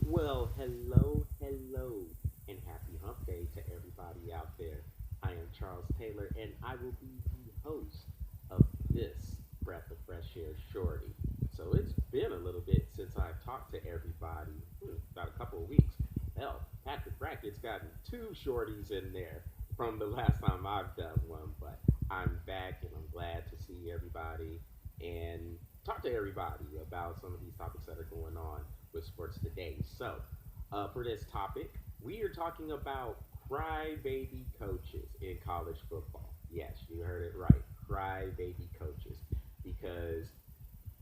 Well, hello, and happy hump day to everybody out there. I am Charles Taylor, and I will be the host of this Breath of Fresh Air Shorty. So it's been a little bit since I've talked to everybody, about a couple of weeks. Hell, Patrick Brackett's gotten two shorties in there from the last time I've done one, but I'm back and I'm glad to see everybody and talk to everybody about some of these topics that are going on with sports today. So, for this topic, we are talking about crybaby coaches in college football. Yes, you heard it right. Crybaby coaches. Because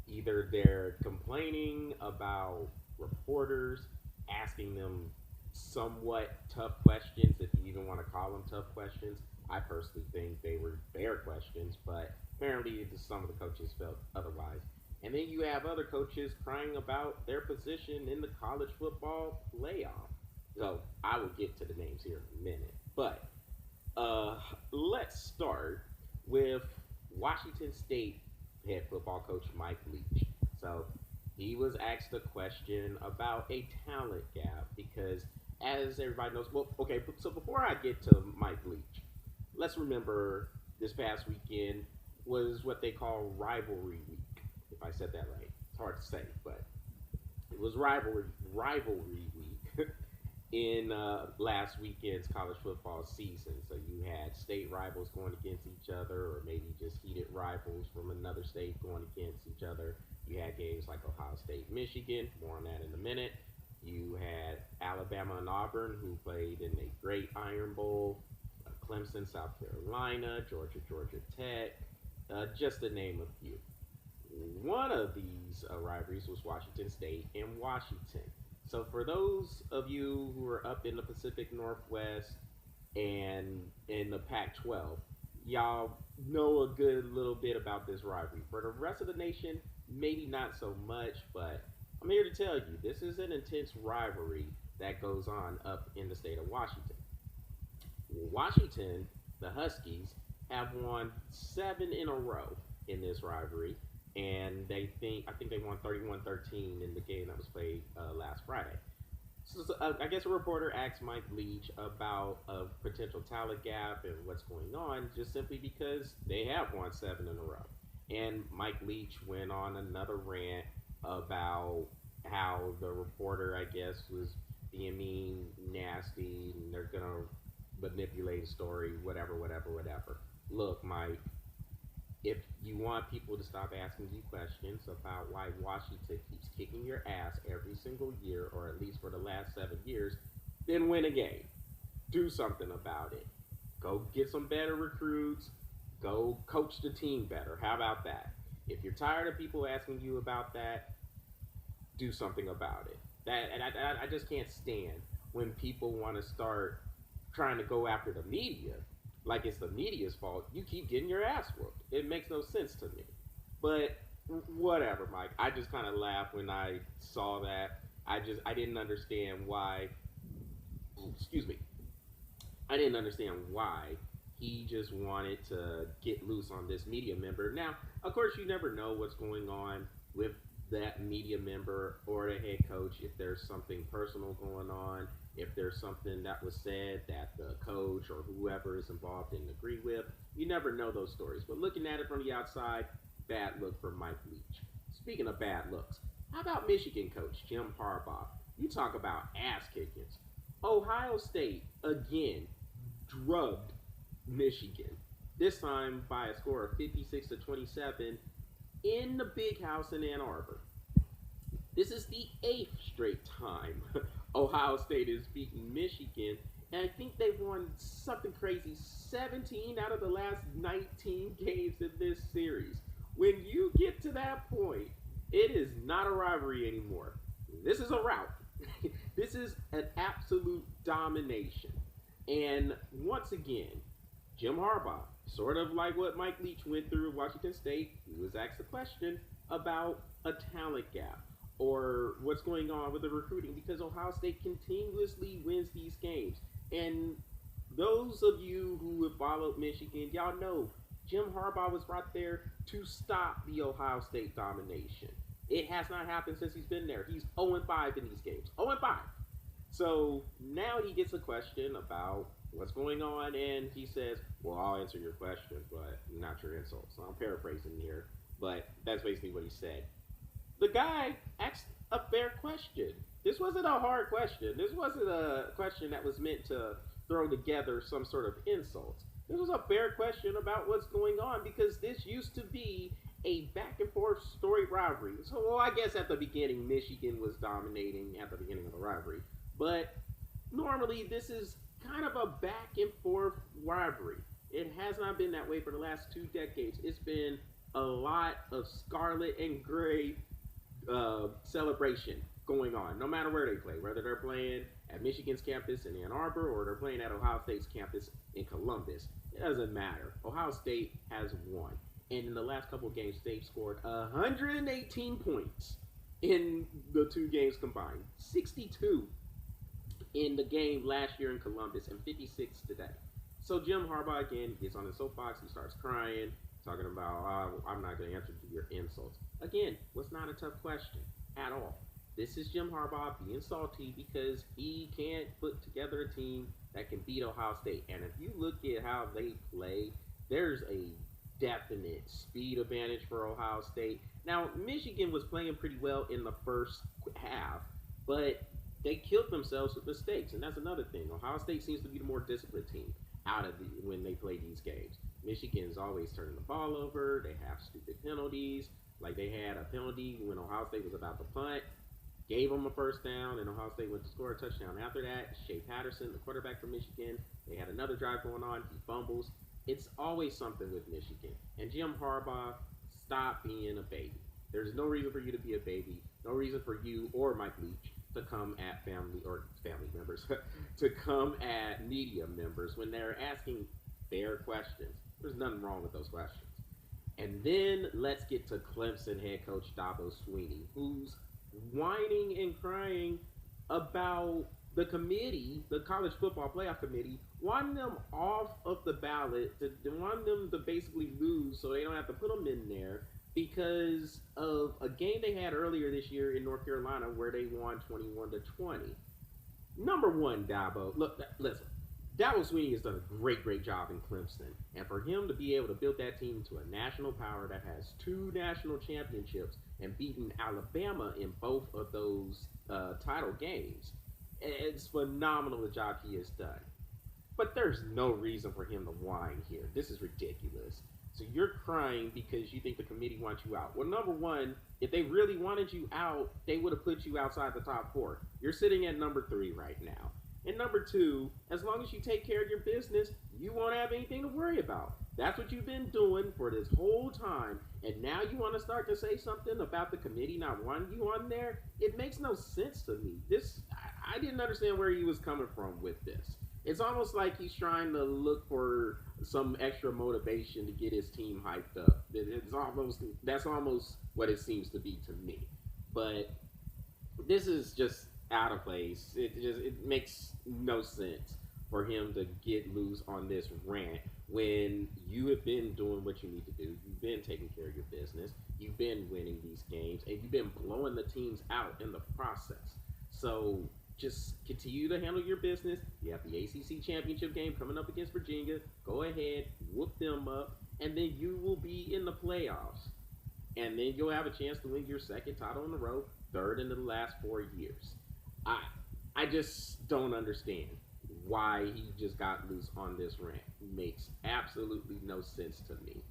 either they're complaining about reporters asking them somewhat tough questions, if you even want to call them tough questions. I personally think they were fair questions, but apparently some of the coaches felt otherwise. And then you have other coaches crying about their position in the college football playoff. So I will get to the names here in a minute. But uh, let's start with Washington State head football coach Mike Leach. So he was asked a question about a talent gap because, as everybody knows, well, okay, so before I get to Mike Leach, let's remember this past weekend was what they call rivalry week. If I said that right, it's hard to say, but it was rivalry week in last weekend's college football season. So you had state rivals going against each other, or maybe just heated rivals from another state going against each other. You had games like Ohio State, Michigan. More on that in a minute. You had Alabama and Auburn, who played in a great Iron Bowl. Clemson, South Carolina, Georgia, Georgia Tech, just to name a few. One of these rivalries was Washington State and Washington. So, for those of you who are up in the Pacific Northwest and in the Pac 12, y'all know a good little bit about this rivalry. For the rest of the nation, maybe not so much, but I'm here to tell you this is an intense rivalry that goes on up in the state of Washington. Washington, the Huskies, have won seven in a row in this rivalry, and I think they won 31-13 in the game that was played last Friday. So, I guess a reporter asked Mike Leach about a potential talent gap and what's going on, just simply because they have won seven in a row. And Mike Leach went on another rant about how the reporter, I guess, was being mean, nasty, and they're gonna manipulate a story, whatever, whatever, whatever. Look, Mike, if you want people to stop asking you questions about why Washington keeps kicking your ass every single year, or at least for the last 7 years, then win a game. Do something about it. Go get some better recruits. Go coach the team better. How about that? If you're tired of people asking you about that, do something about it. That and I just can't stand when people want to start trying to go after the media like it's the media's fault. You keep getting your ass whooped. It makes no sense to me. But whatever, Mike. I just kind of laughed when I saw that. I didn't understand why. Excuse me. I didn't understand why he just wanted to get loose on this media member. Now, of course, you never know what's going on with that media member or the head coach, if there's something personal going on, if there's something that was said that the coach or whoever is involved didn't agree with. You never know those stories. But looking at it from the outside, bad look for Mike Leach. Speaking of bad looks, how about Michigan coach Jim Harbaugh? You talk about ass kickings. Ohio State again drubbed Michigan. This time by a score of 56-27 in the big house in Ann Arbor. This is the eighth straight time Ohio State is beating Michigan, and I think they've won something crazy 17 out of the last 19 games in this series. When you get to that point, it is not a rivalry anymore. This is a rout. This is an absolute domination. And once again, Jim Harbaugh, sort of like what Mike Leach went through at Washington State, he was asked a question about a talent gap or what's going on with the recruiting because Ohio State continuously wins these games. And those of you who have followed Michigan, y'all know Jim Harbaugh was right there to stop the Ohio State domination. It has not happened since he's been there. He's 0-5 in these games. 0-5. So now he gets a question about what's going on, and he says, "Well, I'll answer your question, but not your insults." So I'm paraphrasing here, but that's basically what he said. The guy asked a fair question. This wasn't a hard question. This wasn't a question that was meant to throw together some sort of insults. This was a fair question about what's going on because this used to be a back and forth story rivalry. So, well, I guess at the beginning, Michigan was dominating at the beginning of the rivalry. But normally, this is kind of a back and forth rivalry. It has not been that way for the last 2 decades. It's been a lot of scarlet and gray celebration going on, no matter where they play, whether they're playing at Michigan's campus in Ann Arbor or they're playing at Ohio State's campus in Columbus. It doesn't matter. Ohio State has won. And in the last couple of games, they've scored 118 points in the 2 games combined. 62 in the game last year in Columbus and 56 today. So Jim Harbaugh again gets on his soapbox. He starts crying, talking about, I'm not going to answer your insults. Again, was not a tough question at all. This is Jim Harbaugh being salty because he can't put together a team that can beat Ohio State. And if you look at how they play, there's a definite speed advantage for Ohio State. Now, Michigan was playing pretty well in the first half, but they killed themselves with mistakes. And that's another thing. Ohio State seems to be the more disciplined team out of when they play these games. Michigan's always turning the ball over. They have stupid penalties. Like they had a penalty when Ohio State was about to punt, gave them a first down, and Ohio State went to score a touchdown. After that, Shea Patterson, the quarterback for Michigan, they had another drive going on. He fumbles. It's always something with Michigan. And Jim Harbaugh, stop being a baby. There's no reason for you to be a baby. No reason for you or Mike Leach to come at family members, to come at media members when they're asking fair questions. There's nothing wrong with those questions. And then let's get to Clemson head coach Dabo Swinney, who's whining and crying about the committee, the college football playoff committee, wanting them off of the ballot, wanting them to basically lose so they don't have to put them in there because of a game they had earlier this year in North Carolina where they won 21-20. Number one, Dabo, look, listen, Dabo Swinney has done a great job in Clemson. And for him to be able to build that team to a national power that has 2 national championships and beaten Alabama in both of those title games, it's phenomenal the job he has done. But there's no reason for him to whine here. This is ridiculous. So you're crying because you think the committee wants you out. Well, number one, if they really wanted you out, they would have put you outside the top 4. You're sitting at number 3 right now. And number 2, as long as you take care of your business, you won't have anything to worry about. That's what you've been doing for this whole time. And now you want to start to say something about the committee not wanting you on there? It makes no sense to me. I didn't understand where he was coming from with this. It's almost like he's trying to look for some extra motivation to get his team hyped up. That's almost what it seems to be to me. But this is just out of place. It makes no sense for him to get loose on this rant when you have been doing what you need to do. You've been taking care of your business. You've been winning these games, and you've been blowing the teams out in the process. So just continue to handle your business. You have the ACC championship game coming up against Virginia. Go ahead, whoop them up, and then you will be in the playoffs. And then you'll have a chance to win your 2nd title in a row, 3rd in the last 4 years. I just don't understand why he just got loose on this rant. It makes absolutely no sense to me.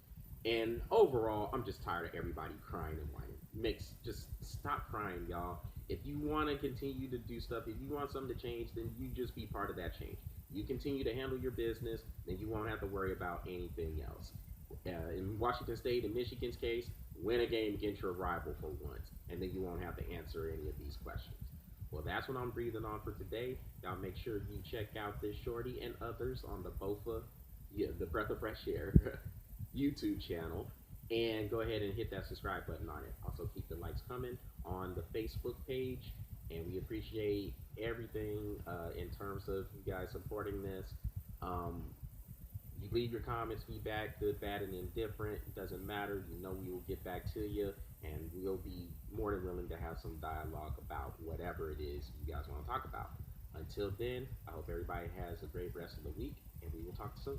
And overall, I'm just tired of everybody crying and whining. Just stop crying, y'all. If you want to continue to do stuff, if you want something to change, then you just be part of that change. You continue to handle your business, then you won't have to worry about anything else. In Washington State, in Michigan's case, win a game against your rival for once, and then you won't have to answer any of these questions. Well, that's what I'm breathing on for today. Y'all make sure you check out this Shorty and others on the BOFA, the Breath of Fresh Air YouTube channel. And go ahead and hit that subscribe button on it. Also, keep the likes coming on the Facebook page. And we appreciate everything in terms of you guys supporting this. You leave your comments, feedback, good, bad, and indifferent. It doesn't matter. You know we will get back to you. and we'll be more than willing to have some dialogue about whatever it is you guys want to talk about. Until then, I hope everybody has a great rest of the week, and we will talk soon.